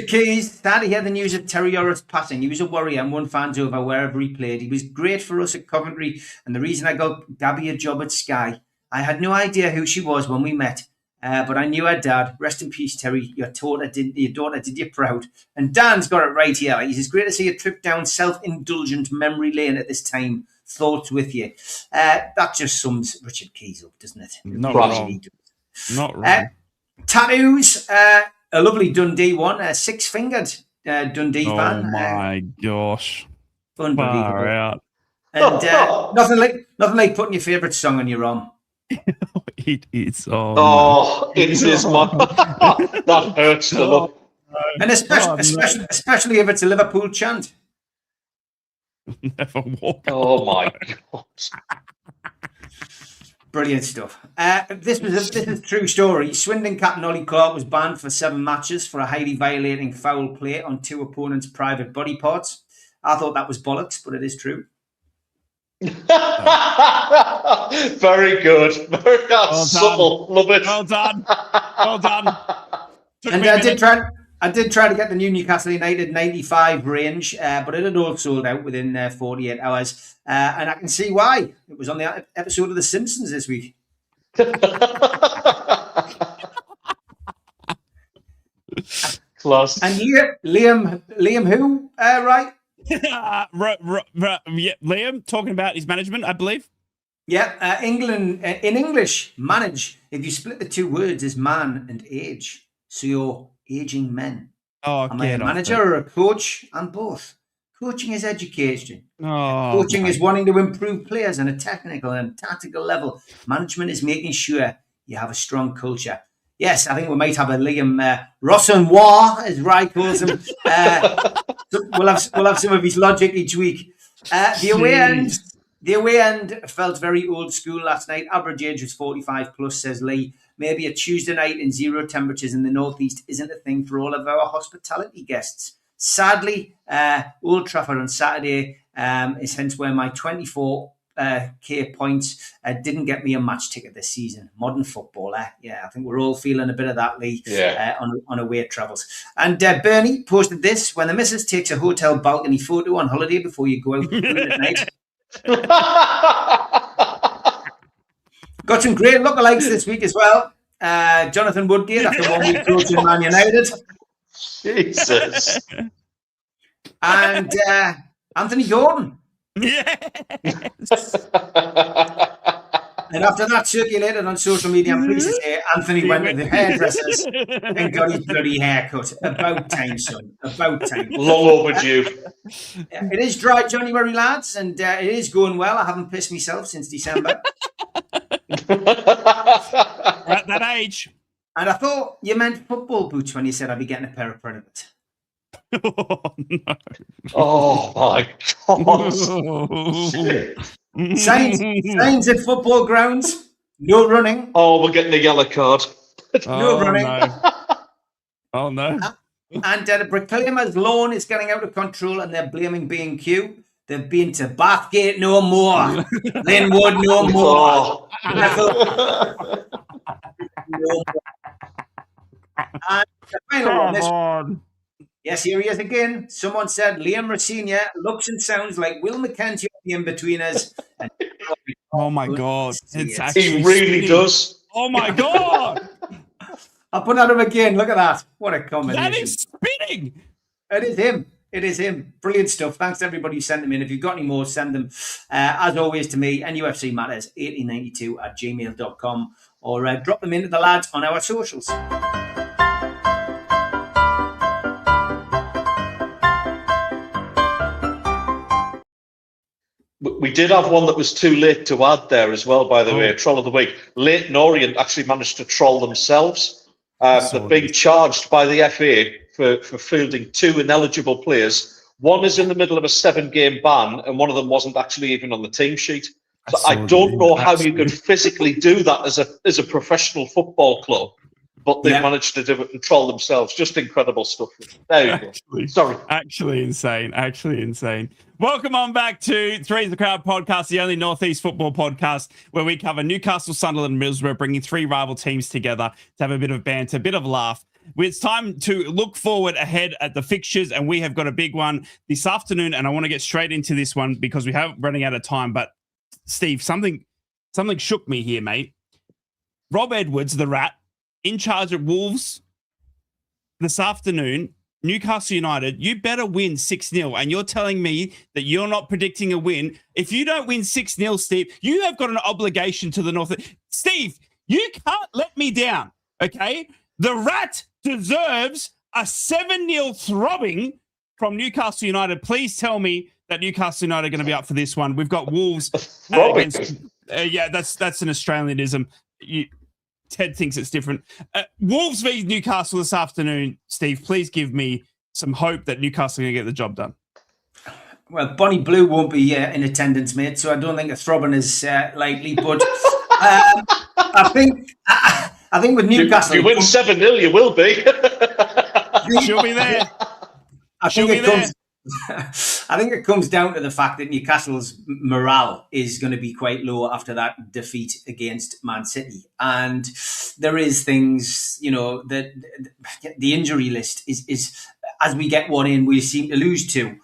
Keys, sad to hear the news of Terry Orris passing. He was a warrior and won fans over wherever he played. He was great for us at Coventry, and the reason I got Gabby a job at Sky. I had no idea who she was when we met, but I knew her dad. Rest in peace, Terry. Your daughter did you proud. And Dan's got it right here. He says, great to see a trip down self-indulgent memory lane at this time. Thoughts with you. That just sums Richard Keys up, doesn't it? Not wrong. Not wrong. Tattoos. A lovely Dundee one, a six-fingered Dundee fan. Oh my gosh! Unbelievable! Far out. And nothing like putting your favourite song on your arm. It is. It is my. That hurts to look. And especially if it's a Liverpool chant. Never walk. Oh my God! Brilliant stuff. This is a true story. Swindon captain Ollie Clark was banned for 7 matches for a highly violating foul play on 2 opponents' private body parts. I thought that was bollocks, but it is true. Very good. Very subtle. Love it. Well done. Well done. And I did try to get the new Newcastle United 95 range, but it had all sold out within 48 hours. And I can see why. It was on the episode of The Simpsons this week. Class. And Liam who, right? Liam, talking about his management, I believe. Yeah, England, in English, manage, if you split the 2 words, is man and age. So you're aging men. Oh, am I a manager or a coach? I'm both. Coaching is education. Coaching is wanting to improve players on a technical and tactical level. Management is making sure you have a strong culture. Yes, I think we might have a Liam Rossenoir, as Ry calls him. We'll have some of his logic each week. The away end felt very old school last night. Average age was 45 plus, says Lee. Maybe a Tuesday night in 0 temperatures in the northeast isn't a thing for all of our hospitality guests. Sadly, Old Trafford on Saturday is hence where my 24K points didn't get me a match ticket this season. Modern football, yeah, I think we're all feeling a bit of that, Lee, on away travels. And Bernie posted this: when the missus takes a hotel balcony photo on holiday before you go out for food at night. Got some great lookalikes this week as well. Jonathan Woodgate after 1 week coaching Man United. Jesus. And Anthony Gordon. Yes. And after that circulated on social media, I'm pleased to say Anthony went to the hairdressers and got his bloody haircut. About time, son. About time. Long overdue. It is dry January, lads, and it is going well. I haven't pissed myself since December. We're at that age. And I thought you meant football boots when you said I'd be getting a pair of Predators. Oh, no. Oh, my God. Signs at football grounds. No running. Oh, we're getting a yellow card. No running. No. Oh, no. And the Bricklaimers' lawn is getting out of control and they're blaming B&Q. They've been to Bathgate no more. Linwood no more. No more. And the final one. Yes, here he is again. Someone said Liam Rossinier looks and sounds like Will McKenzie on the in-betweeners. Oh, my God. He really does. Oh, my God. I'll put that up again. Look at that. What a combination. That is spinning. It is him. It is him. Brilliant stuff. Thanks to everybody who sent them in. If you've got any more, send them, as always, to me, nufcmatterspodcast@1892@gmail.com, or drop them into the lads on our socials. We did have one that was too late to add there as well, by the way, Troll of the Week. Leighton Orient actually managed to troll themselves. They're being charged by the FA for fielding 2 ineligible players. One is in the middle of a 7-game ban, and one of them wasn't actually even on the team sheet. So I don't know how you could physically do that as a professional football club but they've managed to do it and troll themselves. Just incredible stuff. There you go. Sorry. Actually insane. Welcome on back to Three's the Crowd podcast, the only Northeast football podcast where we cover Newcastle, Sunderland, and Middlesbrough, bringing three rival teams together to have a bit of banter, a bit of laugh. It's time to look forward ahead at the fixtures, and we have got a big one this afternoon, and I want to get straight into this one because we have running out of time. But Steve, something shook me here, mate. Rob Edwards, the Rat, in charge at Wolves this afternoon. Newcastle United, you better win 6-0. And you're telling me that you're not predicting a win. If you don't win 6-0, Steve, you have got an obligation to the North. Steve, you can't let me down, okay? The Rat deserves a 7-0 throbbing from Newcastle United. Please tell me that Newcastle United are going to be up for this one. We've got Wolves against... that's an Australianism. Ted thinks it's different. Wolves v Newcastle this afternoon. Steve, please give me some hope that Newcastle are going to get the job done. Well, Bonnie Blue won't be in attendance, mate, so I don't think a throbbing is likely. But I think with Newcastle... If you win 7-0, you will be. She'll be there. I think it comes down to the fact that Newcastle's morale is going to be quite low after that defeat against Man City. And there is things, that the injury list is as we get one in, we seem to lose two.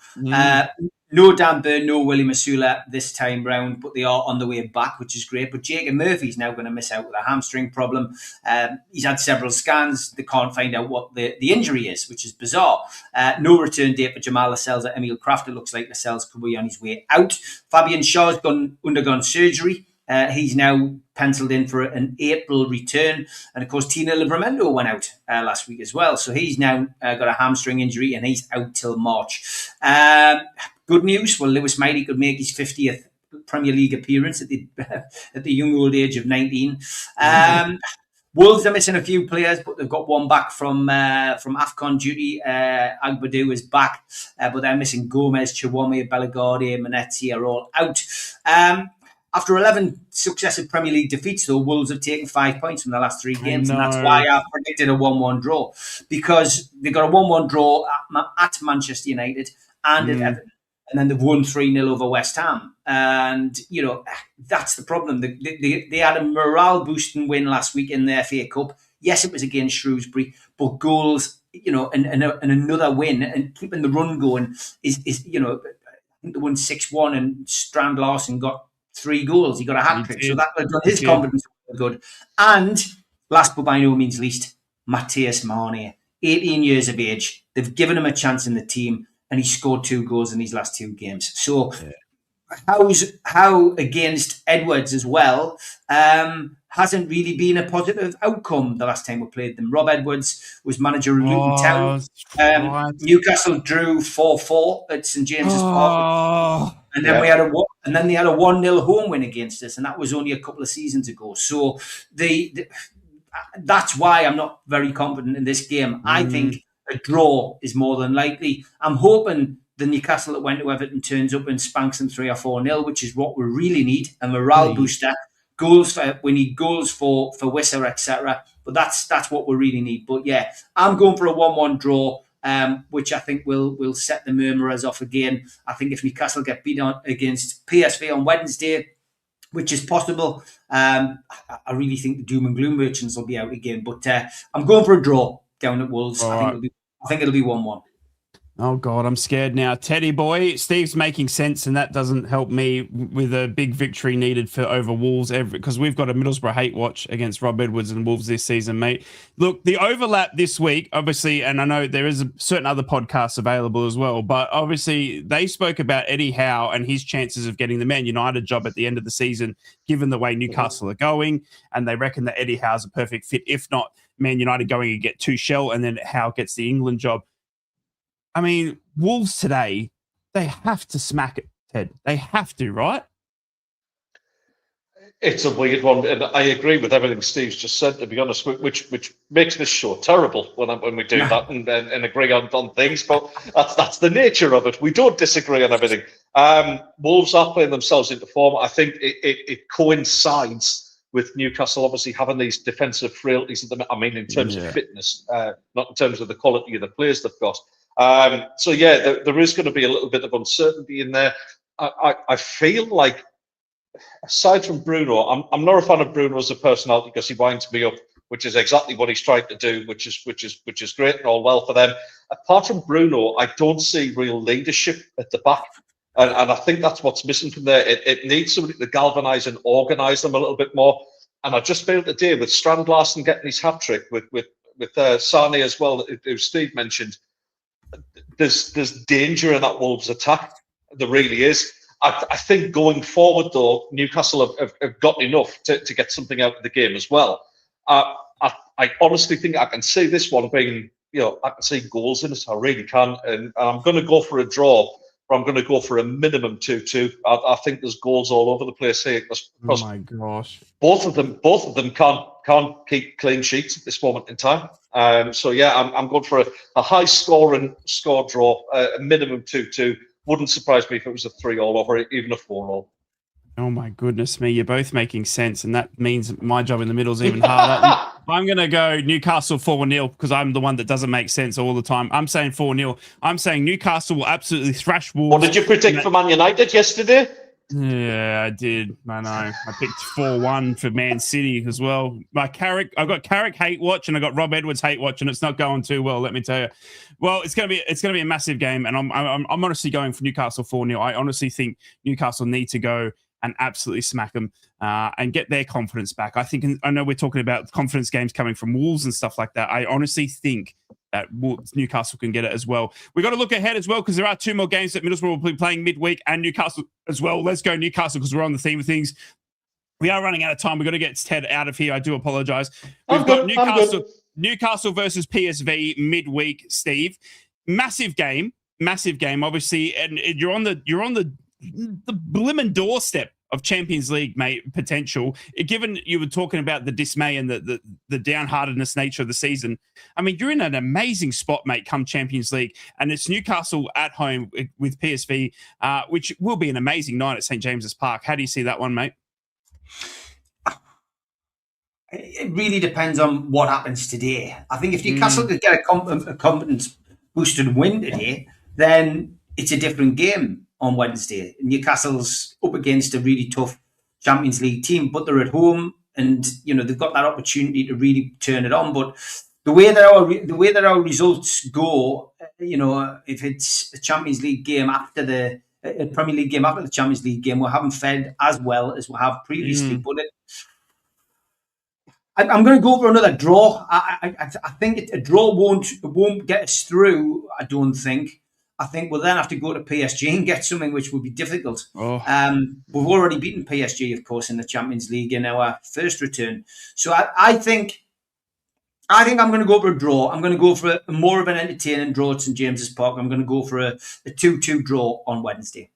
No Dan Burn, no Willie Masula this time round, but they are on the way back, which is great. But Jacob Murphy's now going to miss out with a hamstring problem. He's had several scans. They can't find out what the injury is, which is bizarre. No return date for Jamal Lascelles or Emil Kraft. It looks like Lascelles could be on his way out. Fabian Shaw's undergone surgery. He's now penciled in for an April return. And, of course, Tino Livramento went out last week as well. So he's now got a hamstring injury and he's out till March. Good news, well, Lewis Mighty could make his 50th Premier League appearance at the young old age of 19. Wolves are missing a few players, but they've got one back from AFCON duty. Agbadou is back, but they're missing Gomez, Chiwame, Bellegarde, Manetti are all out. After 11 successive Premier League defeats, though, Wolves have taken 5 points from the last 3 games, and that's why I've predicted a 1-1 draw, because they got a 1-1 draw at Manchester United and at Everton. And then they've won 3-0 over West Ham. And, that's the problem. They had a morale-boosting win last week in the FA Cup. Yes, it was against Shrewsbury, but goals, and another win and keeping the run going is I think they won 6-1 and Strand Larsen got 3 goals. He got a hat-trick. So that would have done his confidence good. And last but by no means least, Matthias Marnier, 18 years of age. They've given him a chance in the team, and he scored 2 goals in his last 2 games. So how against Edwards as well hasn't really been a positive outcome the last time we played them. Rob Edwards was manager of Luton Town. Newcastle drew 4-4 at St James's Park. And then they had a 1-0 home win against us, and that was only a couple of seasons ago. So that's why I'm not very confident in this game. I think a draw is more than likely. I'm hoping the Newcastle that went to Everton turns up and spanks them 3 or 4-0, which is what we really need, a morale booster. We need goals for Wissa, etc. But that's what we really need. But yeah, I'm going for a 1-1 draw, which I think will set the murmurers off again. I think if Newcastle get beat on against PSV on Wednesday, which is possible, I really think the doom and gloom merchants will be out again. But I'm going for a draw down at Wolves. I think it'll be 1-1. Oh, God, I'm scared now. Teddy boy, Steve's making sense, and that doesn't help me with a big victory needed for over Wolves, because we've got a Middlesbrough hate watch against Rob Edwards and Wolves this season, mate. Look, the overlap this week, obviously, and I know there is certain other podcasts available as well, but obviously they spoke about Eddie Howe and his chances of getting the Man United job at the end of the season, given the way Newcastle are going, and they reckon that Eddie Howe's a perfect fit. If not, Man United going to get Tuchel, and then Howe gets the England job. I mean, Wolves today, they have to smack it, Ted. They have to, right? It's a weird one, and I agree with everything Steve's just said, to be honest, which makes this show terrible when we do that and agree on things, but that's the nature of it. We don't disagree on everything. Wolves are playing themselves into form. I think it coincides with Newcastle obviously having these defensive frailties at the, I mean, in terms of fitness, not in terms of the quality of the players they've got. So yeah, there is going to be a little bit of uncertainty in there. I feel like, aside from Bruno, I'm not a fan of Bruno as a personality because he winds me up, which is exactly what he's trying to do, which is great and all well for them. Apart from Bruno, I don't see real leadership at the back. And I think that's what's missing from there. It needs somebody to galvanise and organise them a little bit more. And I just feel today with Strand Larsen getting his hat-trick, with Sane as well, who Steve mentioned, there's danger in that Wolves attack. There really is. I think going forward, though, Newcastle have got enough to get something out of the game as well. I honestly think I can see this one being, I can see goals in it. I really can. And I'm going to go for a draw. But I'm going to go for a minimum 2-2. I think there's goals all over the place here. Because oh my gosh! Both of them can't keep clean sheets at this moment in time. So yeah, I'm going for a high score draw, a minimum 2-2. Wouldn't surprise me if it was a 3-3 or even a 4-4. Oh my goodness me! You're both making sense, and that means my job in the middle is even harder. I'm going to go Newcastle 4-0 because I'm the one that doesn't make sense all the time. I'm saying 4-0. I'm saying Newcastle will absolutely thrash Wolves. What did you predict for Man United yesterday? Yeah, I did. I know. I picked 4-1 for Man City as well. I've got Carrick hate watch, and I got Rob Edwards hate watch, and it's not going too well. Let me tell you. Well, it's going to be a massive game, and I'm honestly going for Newcastle 4-0. I honestly think Newcastle need to go and absolutely smack them and get their confidence back. I know we're talking about confidence games coming from Wolves and stuff like that. I honestly think that Newcastle can get it as well. We've got to look ahead as well because there are 2 more games that Middlesbrough will be playing midweek and Newcastle as well. Let's go Newcastle because we're on the theme of things. We are running out of time. We've got to get Ted out of here. I do apologise. We've got Newcastle versus PSV midweek, Steve. Massive game, obviously, and you're on the blimmin' doorstep of Champions League, mate, potential. Given you were talking about the dismay and the downheartedness nature of the season, I mean, you're in an amazing spot, mate, come Champions League. And it's Newcastle at home with PSV, which will be an amazing night at St. James's Park. How do you see that one, mate? It really depends on what happens today. I think if Newcastle could get a confidence-boosted win today, then it's a different game on Wednesday. Newcastle's up against a really tough Champions League team, but they're at home and they've got that opportunity to really turn it on. But the way that our results go, if it's a Champions League game after the Premier League game after the Champions League game, we haven't fared as well as we have previously. But I'm going to go for another draw. I think a draw won't get us through. I don't think. I think we'll then have to go to PSG and get something which would be difficult. We've already beaten PSG, of course, in the Champions League in our first return. So I think I'm going to go for a draw. I'm going to go for more of an entertaining draw at St. James's Park. I'm going to go for a 2-2 draw on Wednesday.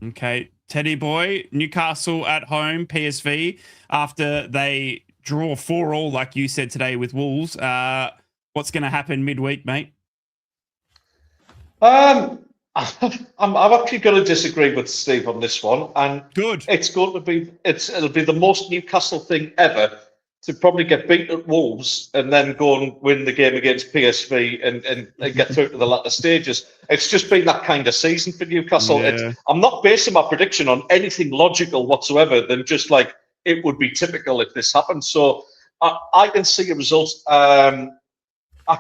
Okay. Teddy boy, Newcastle at home, PSV, after they draw 4-4, like you said today with Wolves. What's going to happen midweek, mate? I'm actually going to disagree with Steve on this one, and good. It'll be the most Newcastle thing ever to probably get beaten at Wolves and then go and win the game against PSV and get through to the latter stages. It's just been that kind of season for Newcastle. Yeah. I'm not basing my prediction on anything logical whatsoever than just like it would be typical if this happened. So I can see a result. I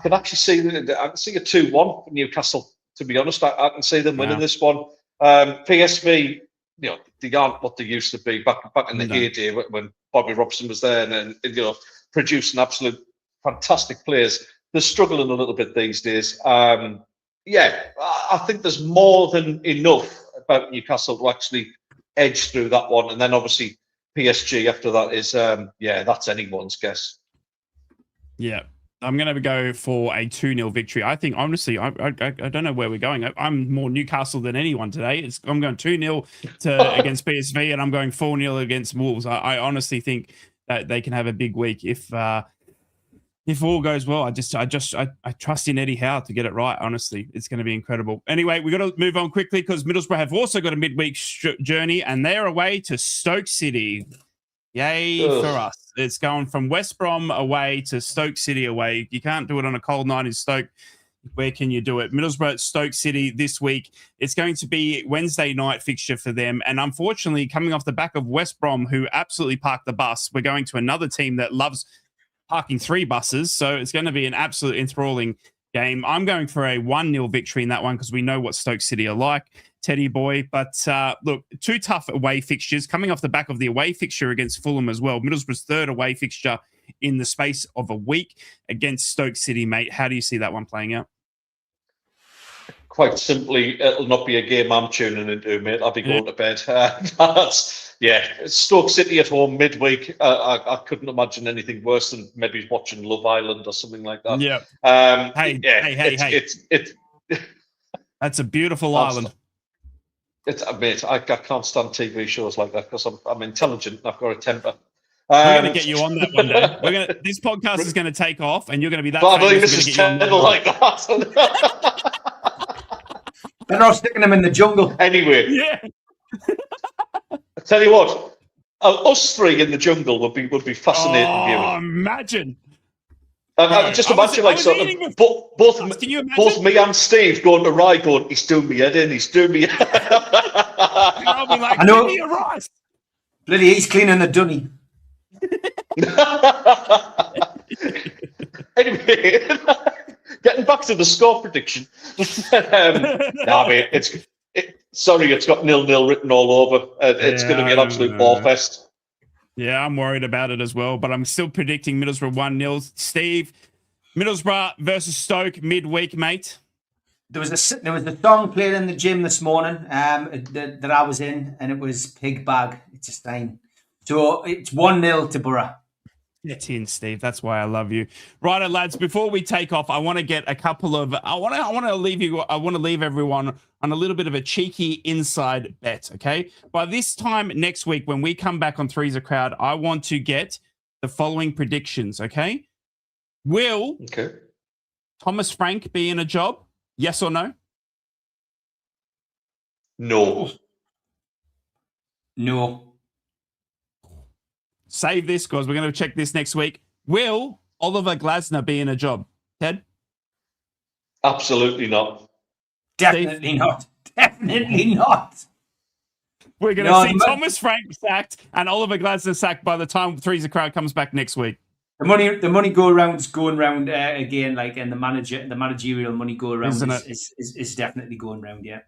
can actually see a 2-1 for Newcastle. To be honest, I can see them winning this one. PSV, they aren't what they used to be back in the heyday when Bobby Robson was there and producing absolute fantastic players. They're struggling a little bit these days. I think there's more than enough about Newcastle to actually edge through that one. And then obviously PSG after that is, that's anyone's guess. Yeah. I'm going to go for a 2-0 victory. I think, honestly, I don't know where we're going. I'm more Newcastle than anyone today. I'm going 2-0 against PSV, and I'm going 4-0 against Wolves. I honestly think that they can have a big week if all goes well. I trust in Eddie Howe to get it right. Honestly, it's going to be incredible. Anyway, we've got to move on quickly because Middlesbrough have also got a midweek journey, and they're away to Stoke City. Yay for us. It's going from West Brom away to Stoke City away. You can't do it on a cold night in Stoke. Where can you do it? Middlesbrough at Stoke City this week. It's going to be Wednesday night fixture for them. And unfortunately, coming off the back of West Brom, who absolutely parked the bus, we're going to another team that loves parking 3 buses. So it's going to be an absolute enthralling game. I'm going for a 1-0 victory in that one because we know what Stoke City are like, Teddy boy. But look, 2 tough away fixtures coming off the back of the away fixture against Fulham as well. Middlesbrough's 3rd away fixture in the space of a week against Stoke City, mate. How do you see that one playing out? Quite simply, it'll not be a game I'm tuning into, mate. I'll be going to bed. Stoke City at home midweek. I couldn't imagine anything worse than maybe watching Love Island or something like that. Yeah. Hey. That's a beautiful island. Mate, I can't stand TV shows like that because I'm intelligent and I've got a temper. We're going to get you on that one day. This podcast is going to take off, and you're going to be that. But I don't Mrs. Kendall like that. They're not sticking them in the jungle. Anyway, yeah. I tell you what, us 3 in the jungle would be fascinating viewing. Oh, imagine! Just imagine, both me and Steve going to Rye, going, he's doing me head in, he's doing me. I'll be like, I know. Give me a rice. Bloody, he's cleaning the dunny. Anyway, getting back to the score prediction. It's got 0-0 written all over. It's going to be an absolute ball fest. Yeah, I'm worried about it as well, but I'm still predicting Middlesbrough 1-0. Steve, Middlesbrough versus Stoke midweek, mate. There was a song played in the gym this morning that I was in, and it was Pig Bag. It's a Tyne. So it's 1-0 to Borough. Get in, Steve. That's why I love you. Righto, lads. Before we take off, I want to get a couple of. I want to leave everyone on a little bit of a cheeky inside bet. Okay. By this time next week, when we come back on Three's a Crowd, I want to get the following predictions. Okay. Will Thomas Frank be in a job? Yes or no? No. Save this because we're going to check this next week. Will Oliver Glasner be in a job? Ted? Absolutely not. Definitely not. Definitely not. We're going to see Thomas Frank sacked and Oliver Glasner sacked by the time Three's a Crowd comes back next week. The money go around's going round again, like, and the managerial money go around is definitely going round. Yeah.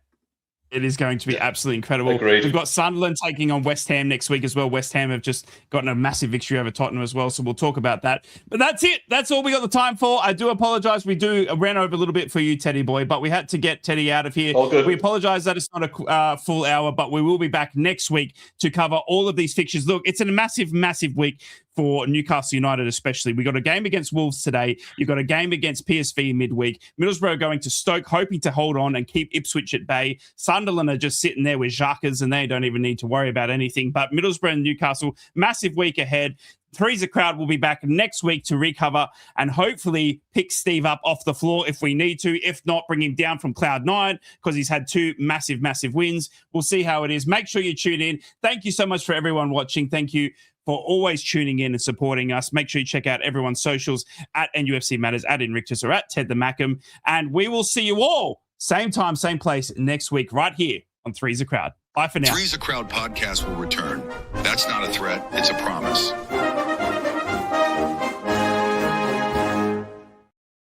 It is going to be absolutely incredible. Agreed. We've got Sunderland taking on West Ham next week as well. West Ham have just gotten a massive victory over Tottenham as well, so we'll talk about that. But that's it. That's all we got the time for. I do apologise. We ran over a little bit for you, Teddy boy, but we had to get Teddy out of here. All good. We apologise that it's not a full hour, but we will be back next week to cover all of these fixtures. Look, it's a massive, massive week for Newcastle United especially. We got a game against Wolves today. You've got a game against PSV midweek. Middlesbrough going to Stoke, hoping to hold on and keep Ipswich at bay. Sunderland are just sitting there with Xhakas and they don't even need to worry about anything. But Middlesbrough and Newcastle, massive week ahead. Three's a Crowd will be back next week to recover and hopefully pick Steve up off the floor if we need to. If not, bring him down from Cloud 9 because he's had 2 massive, massive wins. We'll see how it is. Make sure you tune in. Thank you so much for everyone watching. Thank you for always tuning in and supporting us. Make sure you check out everyone's socials at NUFC Matters, at Invictus, or at Ted the Mackham. And we will see you all same time, same place next week right here on Three's a Crowd. Bye for now. Three's a Crowd podcast will return. That's not a threat. It's a promise.